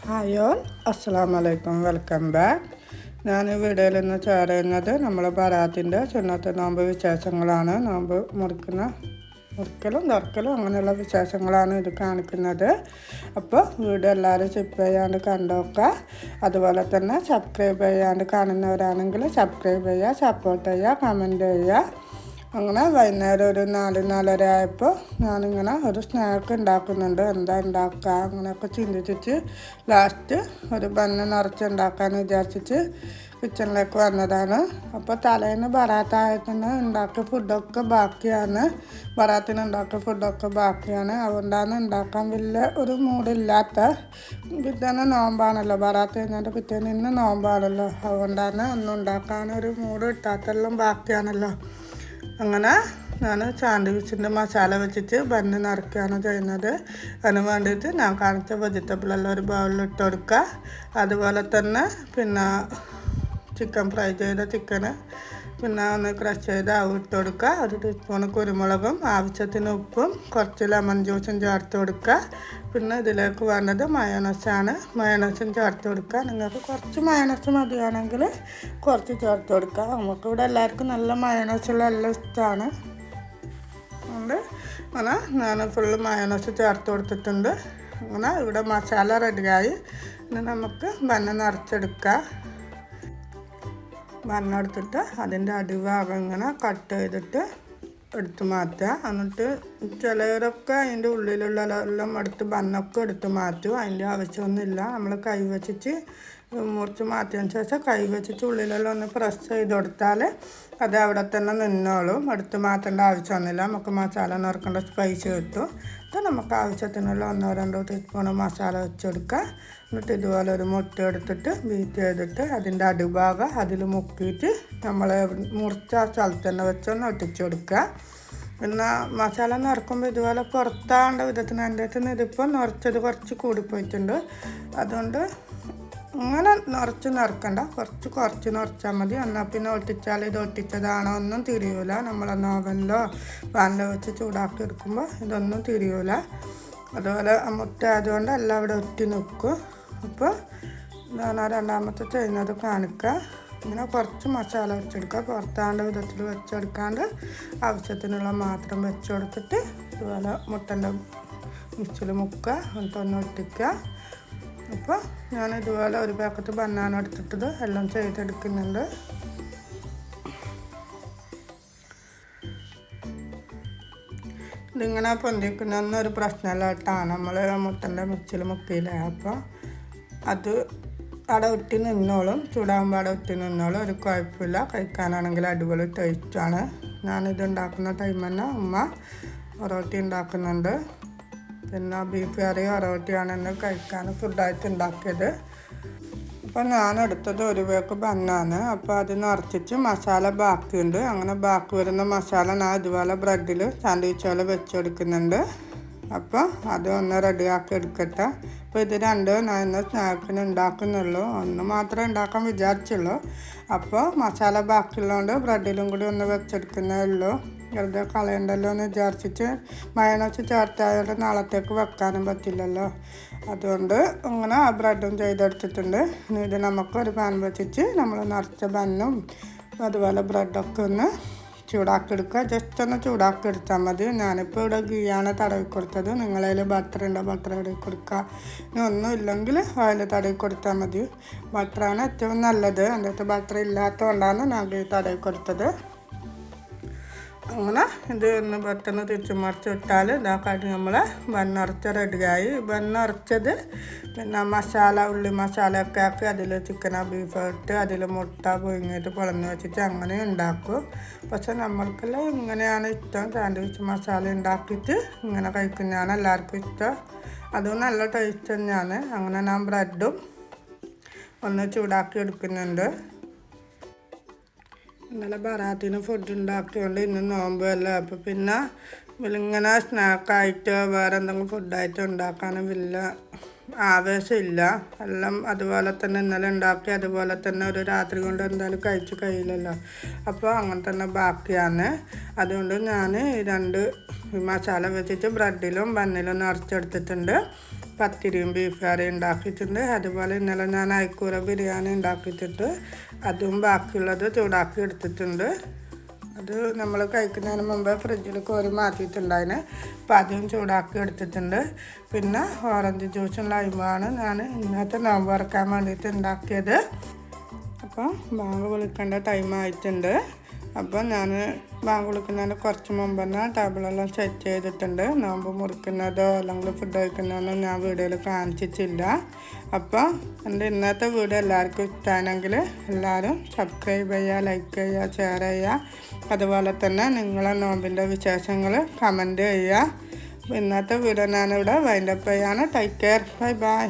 Hi all, അസ്സലാമു അലൈക്കും. Welcome back. ഞാൻ ഈ വീഡിയോയിൽ നിന്ന് ഷെയർ ചെയ്യുന്നത് നമ്മളെ ബറാത്തിൻ്റെ സുന്നത്ത് നോമ്പ് വിശേഷങ്ങളാണ്. നോമ്പ് മുറിക്കലും തുറക്കലും അങ്ങനെയുള്ള വിശേഷങ്ങളാണ് ഇത് കാണിക്കുന്നത്. അപ്പോൾ വീഡിയോ എല്ലാവരും സ്കിപ്പ് ചെയ്യാണ്ട് കണ്ടുനോക്കുക. അതുപോലെ തന്നെ സബ്സ്ക്രൈബ് ചെയ്യാണ്ട് കാണുന്നവരാണെങ്കിൽ സബ്സ്ക്രൈബ് ചെയ്യുക, സപ്പോർട്ട് ചെയ്യുക, കമൻറ്റ് ചെയ്യുക. അങ്ങനെ വൈകുന്നേരം ഒരു 4-4:30 ആയപ്പോൾ ഞാനിങ്ങനെ ഒരു സ്നാക്ക് ഉണ്ടാക്കുന്നുണ്ട്. എന്താ ഉണ്ടാക്കുക അങ്ങനെയൊക്കെ ചിന്തിച്ചിട്ട് ലാസ്റ്റ് ഒരു ബണ്ണ് നിറച്ചുണ്ടാക്കാമെന്ന് വിചാരിച്ചിട്ട് കിച്ചണിലേക്ക് വന്നതാണ്. അപ്പോൾ തലേന്ന് ബറാത്തായത്തിന് ഉണ്ടാക്കിയ ഫുഡൊക്കെ ബാക്കിയാണ്. ബറാത്തിന് ഉണ്ടാക്കിയ ഫുഡൊക്കെ ബാക്കിയാണ്. അതുകൊണ്ടാണ് ഉണ്ടാക്കാൻ വലിയ ഒരു മൂടില്ലാത്ത. പിറ്റേന്ന് നോമ്പാണല്ലോ, ബറാത്ത് കഴിഞ്ഞാൽ പിറ്റേന്ന് ഇന്ന് നോമ്പാണല്ലോ. അതുകൊണ്ടാണ് ഒന്നും ഉണ്ടാക്കാനൊരു മൂട് കിട്ടാത്തെല്ലാം ബാക്കിയാണല്ലോ. അങ്ങനെ ഞാൻ സാൻഡ്വിച്ചിൻ്റെ മസാല വെച്ചിട്ട് ബണ്ണ് നിറയ്ക്കുകയാണ് ചെയ്യുന്നത്. അതിന് വേണ്ടിയിട്ട് ഞാൻ കാണിച്ച വെജിറ്റബിളെല്ലാം ഒരു ബൗളിൽ ഇട്ട് കൊടുക്കുക. അതുപോലെ തന്നെ പിന്നെ ചിക്കൻ ഫ്രൈ ചെയ്ത ചിക്കന് പിന്നെ ഒന്ന് ക്രഷ് ചെയ്ത് ഇട്ട് കൊടുക്കുക. ഒരു ടീസ്പൂൺ കുരുമുളകും ആവശ്യത്തിന് ഉപ്പും കുറച്ച് ലെമൺ ജ്യൂസും ചേർത്ത് കൊടുക്കുക. പിന്നെ ഇതിലേക്ക് വേണ്ടത് മയോണൈസാണ്. മയോണൈസും ചേർത്ത് കൊടുക്കുക. നിങ്ങൾക്ക് കുറച്ച് മയോണൈസ് മതിയാണെങ്കിൽ കുറച്ച് ചേർത്ത് കൊടുക്കുക. നമുക്കിവിടെ എല്ലാവർക്കും നല്ല മയോണൈസുള്ള എല്ലാം ഇഷ്ടമാണ്. അതുകൊണ്ട് അങ്ങനെ ഞാൻ ഫുള്ള് മയോണൈസ് ചേർത്ത് കൊടുത്തിട്ടുണ്ട്. അങ്ങനെ ഇവിടെ മസാല റെഡിയായി. ഇനി നമുക്ക് ബണ്ണ് നിറച്ചെടുക്കുക. ബണ്ണെടുത്തിട്ട് അതിൻ്റെ അടിഭാഗം ഇങ്ങനെ കട്ട് ചെയ്തിട്ട് എടുത്ത് മാറ്റുക. എന്നിട്ട് ചിലവരൊക്കെ അതിൻ്റെ ഉള്ളിലുള്ള എല്ലാം എടുത്ത് ബണ്ണൊക്കെ എടുത്ത് മാറ്റും. അതിൻ്റെ ആവശ്യമൊന്നുമില്ല. നമ്മൾ കൈ വെച്ചിട്ട് മുറിച്ച് മാറ്റിയതിന് ശേഷം കൈ വെച്ചിട്ട് ഉള്ളിലെല്ലാം ഒന്ന് പ്രസ് ചെയ്ത് കൊടുത്താൽ അത് അവിടെ തന്നെ നിന്നോളും. എടുത്ത് മാറ്റേണ്ട ആവശ്യമൊന്നുമില്ല. നമുക്ക് മസാല നിറക്കേണ്ട സ്പൈസ് കിട്ടും. അപ്പോൾ നമുക്ക് ആവശ്യത്തിനുള്ള 1-2 ടീസ്പൂൺ മസാല വെച്ചെടുക്കുക. എന്നിട്ട് ഇതുപോലെ ഒരു മുട്ട എടുത്തിട്ട് ബീറ്റ് ചെയ്തിട്ട് അതിൻ്റെ അടിഭാഗം അതിൽ മുക്കിയിട്ട് നമ്മൾ മുറിച്ച സ്ഥലത്ത് തന്നെ വെച്ചൊന്ന് ഒട്ടിച്ചു കൊടുക്കുക. പിന്നെ മസാല നിറക്കുമ്പോൾ ഇതുപോലെ പുറത്താണ്ട വിധത്തിന് എൻ്റെ അടുത്ത് നിന്ന് ഇതിപ്പോൾ നിറച്ചത് കുറച്ച് കൂടിപ്പോയിട്ടുണ്ട്. അതുകൊണ്ട് അങ്ങനെ നിറക്കണ്ട, കുറച്ച് നിറച്ചാൽ മതി. എന്നാൽ പിന്നെ ഒട്ടിച്ചാൽ ഇത് ഒട്ടിച്ചതാണോ ഒന്നും തിരിയൂല. നമ്മളൊന്ന് ഓവനിലോ പാനിലോ വെച്ച് ചൂടാക്കി എടുക്കുമ്പോൾ ഇതൊന്നും തിരിയൂല. അതുപോലെ മുട്ട ആയതുകൊണ്ട് എല്ലാം ഇവിടെ ഒട്ടി നിൽക്കും. അപ്പോൾ ഞാൻ രണ്ടാമത്തെ ചെയ്യുന്നത് കാണിക്കുക. ഇങ്ങനെ കുറച്ച് മസാല വെച്ചെടുക്കുക. പുറത്താണ്ട് വിധത്തിൽ വെച്ചെടുക്കാണ്ട് ആവശ്യത്തിനുള്ള മാത്രം വെച്ച് കൊടുത്തിട്ട് ഇതുപോലെ മുട്ടൻ്റെ മിക്സിൽ മുക്കുക. എന്നിട്ടൊന്ന് ഒട്ടിക്കുക. അപ്പോൾ ഞാൻ ഇതുപോലെ ഒരു പാക്കറ്റ് ബനാന എടുത്തിട്ടത് എല്ലാം ചെയ്തെടുക്കുന്നുണ്ട്. ഇതിങ്ങനെ പൊന്തിക്കുന്നൊന്നും ഒരു പ്രശ്നമില്ല കേട്ടാണ്. നമ്മൾ മുട്ടൻ്റെ മിക്സിൽ മുക്കിയില്ല. അപ്പോൾ അത് അവിടെ ഒട്ടി നിന്നോളും. ചൂടാകുമ്പോൾ അവിടെ ഒട്ടി നിന്നോളും. ഒരു കുഴപ്പമില്ല. കഴിക്കാനാണെങ്കിൽ അടിപൊളി ടേസ്റ്റാണ്. ഞാനിത് ഉണ്ടാക്കുന്ന ടൈം തന്നെ ഉമ്മ ഒറോട്ടി ഉണ്ടാക്കുന്നുണ്ട്. പിന്നെ ബീഫ് കറി ഒറോട്ടിയാണ് ഇന്ന് കഴിക്കാൻ ഫുഡായിട്ട് ഉണ്ടാക്കിയത്. അപ്പോൾ ഞാൻ എടുത്തത് ഒരു പേക്ക് ബണ്ണാണ്. അപ്പോൾ അത് നിറച്ചിട്ട് മസാല ബാക്കിയുണ്ട്. അങ്ങനെ ബാക്കി വരുന്ന മസാല ഞാൻ ഇതുപോലെ ബ്രെഡിൽ സാൻഡ്വിച്ച് പോലെ വെച്ചെടുക്കുന്നുണ്ട്. അപ്പോൾ അത് ഒന്ന് റെഡിയാക്കി എടുക്കട്ടെ. അപ്പോൾ ഇത് രണ്ടും ഞാൻ ഇന്ന് സ്നാക്കിന് ഉണ്ടാക്കുന്നുള്ളൂ. ഒന്ന് മാത്രമേ ഉണ്ടാക്കാൻ വിചാരിച്ചുള്ളൂ. അപ്പോൾ മസാല ബാക്കിയുള്ളതുകൊണ്ട് ബ്രെഡിലും കൂടി ഒന്ന് വെച്ചെടുക്കുന്നേ ഉള്ളൂ. വെറുതെ കളയണ്ടല്ലോ എന്ന് വിചാരിച്ചിട്ട് മയോണൈസ് ചേർത്തായതുകൊണ്ട് നാളത്തേക്ക് വെക്കാനും പറ്റില്ലല്ലോ. അതുകൊണ്ട് അങ്ങനെ ആ ബ്രെഡും ചെയ്തെടുത്തിട്ടുണ്ട്. ഇനി ഇത് നമുക്ക് ഒരു പാൻ വെച്ചിട്ട് നമ്മൾ നിറച്ച ബന്നും അതുപോലെ ബ്രെഡൊക്കെ ഒന്ന് ചൂടാക്കി എടുക്കുക. ജസ്റ്റ് ഒന്ന് ചൂടാക്കി എടുത്താൽ മതി. ഞാനിപ്പോൾ ഇവിടെ ഗീയാണ് തടവി കൊടുത്തത്. നിങ്ങളതിൽ ബട്ടർ ഉണ്ടോ ബട്ടർ തടവി കൊടുക്കുക. ഇനി ഒന്നും ഇല്ലെങ്കിൽ ഓയിൽ തടവി കൊടുത്താൽ മതി. ബട്ടറാണ് ഏറ്റവും നല്ലത്. എൻ്റെ അടുത്ത് ബട്ടർ ഇല്ലാത്തതുകൊണ്ടാണ് ഞാൻ ഗീ തടവി കൊടുത്തത്. അങ്ങനെ ഇത് ഒന്ന് പെട്ടെന്ന് തിരിച്ച് മറിച്ച് ഇട്ടാൽ ഇതാക്കാട്ട് നമ്മൾ ബണ്ണറച്ച റെഡിയായി. ബണ്ണറച്ചത് പിന്നെ മസാല ഉള്ളി മസാലയൊക്കെ ആക്കി അതിൽ ചിക്കനോ ബീഫോ ഇട്ട് അതിൽ മുട്ട പുഴുങ്ങിയിട്ട് പൊളന്ന് വെച്ചിട്ട് അങ്ങനെ ഉണ്ടാക്കും. പക്ഷെ നമ്മൾക്കെല്ലാം ഇങ്ങനെയാണ് ഇഷ്ടം. സാൻഡ്വിച്ച് മസാല ഉണ്ടാക്കിയിട്ട് ഇങ്ങനെ കഴിക്കുന്നതാണ് എല്ലാവർക്കും ഇഷ്ടം. അതും നല്ല ടേസ്റ്റ് തന്നെയാണ്. അങ്ങനെ ഞാൻ ബ്രെഡും ഒന്ന് ചൂടാക്കി എടുക്കുന്നുണ്ട്. ഇന്നലെ ബറാത്തിന് ഫുഡ് ഉണ്ടാക്കിയോണ്ട് ഇന്ന് നോമ്പല്ല. അപ്പോൾ പിന്നെ ഇങ്ങനെ സ്നാക്കായിട്ട് വേറെ എന്തെങ്കിലും ഫുഡായിട്ട് ഉണ്ടാക്കാനും വലിയ ആവേശമില്ല. എല്ലാം അതുപോലെ തന്നെ ഇന്നലെ ഉണ്ടാക്കി അതുപോലെ തന്നെ ഒരു രാത്രി കൊണ്ട് എന്തായാലും കഴിച്ച് കഴിയില്ലല്ലോ. അപ്പോൾ അങ്ങനെ തന്നെ ബാക്കിയാണ്. അതുകൊണ്ട് ഞാൻ 2 മസാല വെച്ചിട്ട് ബ്രെഡിലും ബണ്ണിലും നിറച്ചെടുത്തിട്ടുണ്ട്. പത്തിരിയും ബീഫ് കറി ഉണ്ടാക്കിയിട്ടുണ്ട്. അതുപോലെ ഇന്നലെ ഞാൻ അയക്കൂര ബിരിയാണി ഉണ്ടാക്കിയിട്ടുണ്ട്. അതും ബാക്കിയുള്ളത് ചൂടാക്കി എടുത്തിട്ടുണ്ട്. അത് നമ്മൾ കഴിക്കുന്നതിന് മുമ്പ് ഫ്രിഡ്ജിൽ കോരി മാറ്റിയിട്ടുണ്ടായിന്. അപ്പോൾ അതും ചൂടാക്കി എടുത്തിട്ടുണ്ട്. പിന്നെ ഓറഞ്ച് ജ്യൂസും ലൈമാണ് ഞാൻ ഇന്നത്തെ നോമ്പ് തുറക്കാൻ വേണ്ടിയിട്ട് ഉണ്ടാക്കിയത്. അപ്പോൾ ബാങ്ക് വിളിക്കേണ്ട ടൈം ആയിട്ടുണ്ട്. അപ്പോൾ ഞാൻ ബാങ്ക് വിളിക്കുന്നതിന് കുറച്ച് മുമ്പ് തന്നെ ടേബിളെല്ലാം സെറ്റ് ചെയ്തിട്ടുണ്ട്. നോമ്പ് മുറിക്കുന്നതോ അല്ലെങ്കിൽ ഫുഡ് കഴിക്കുന്നതൊന്നും ഞാൻ വീഡിയോയിൽ കാണിച്ചിട്ടില്ല. അപ്പോൾ എൻ്റെ ഇന്നത്തെ വീഡിയോ എല്ലാവർക്കും ഇഷ്ടമാണെങ്കിൽ എല്ലാവരും സബ്സ്ക്രൈബ് ചെയ്യുക, ലൈക്ക് ചെയ്യുക, ഷെയർ ചെയ്യുക. അതുപോലെ തന്നെ നിങ്ങളെ നോമ്പിൻ്റെ വിശേഷങ്ങൾ കമൻറ്റ് ചെയ്യുക. ഇന്നത്തെ വീഡിയോ ഞാനിവിടെ വൈൻഡപ്പ് ചെയ്യാണ്. Take care, bye bye.